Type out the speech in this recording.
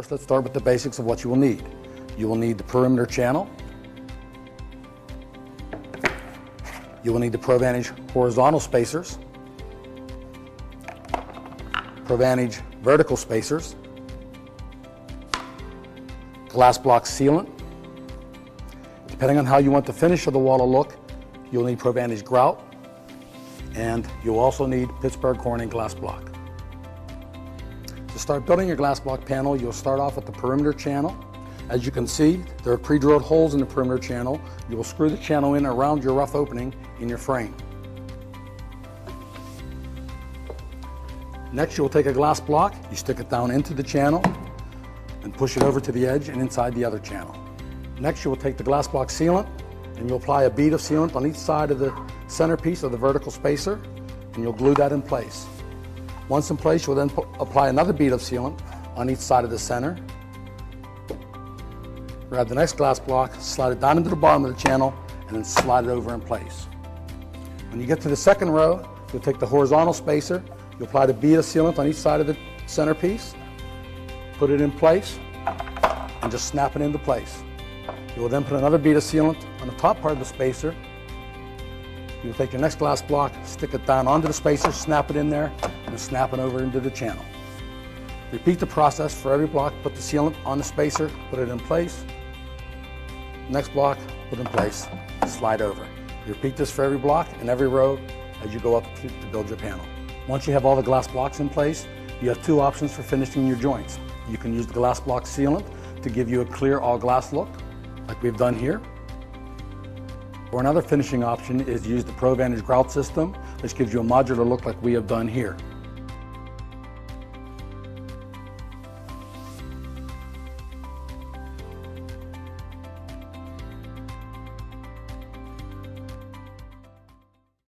First, let's start with the basics of what you will need. You will need the perimeter channel. You will need the ProVantage horizontal spacers, ProVantage vertical spacers, glass block sealant. Depending on how you want the finish of the wall to look, you'll need ProVantage grout, and you'll also need Pittsburgh Corning glass block. To start building your glass block panel, you'll start off with the perimeter channel. As you can see, there are pre-drilled holes in the perimeter channel. You will screw the channel in around your rough opening in your frame. Next, you will take a glass block, you stick it down into the channel and push it over to the edge and inside the other channel. Next, you will take the glass block sealant and you'll apply a bead of sealant on each side of the centerpiece of the vertical spacer, and you'll glue that in place. Once in place, you'll then apply another bead of sealant on each side of the center. Grab the next glass block, slide it down into the bottom of the channel, and then slide it over in place. When you get to the second row, you'll take the horizontal spacer, you'll apply the bead of sealant on each side of the centerpiece, put it in place, and just snap it into place. You will then put another bead of sealant on the top part of the spacer. You'll take your next glass block, stick it down onto the spacer, snap it in there, and snap it over into the channel. Repeat the process for every block. Put the sealant on the spacer, put it in place. Next block, put in place, slide over. You repeat this for every block and every row as you go up to build your panel. Once you have all the glass blocks in place, you have two options for finishing your joints. You can use the glass block sealant to give you a clear all glass look, like we've done here. Or another finishing option is to use the ProVantage grout system, which gives you a modular look like we have done here.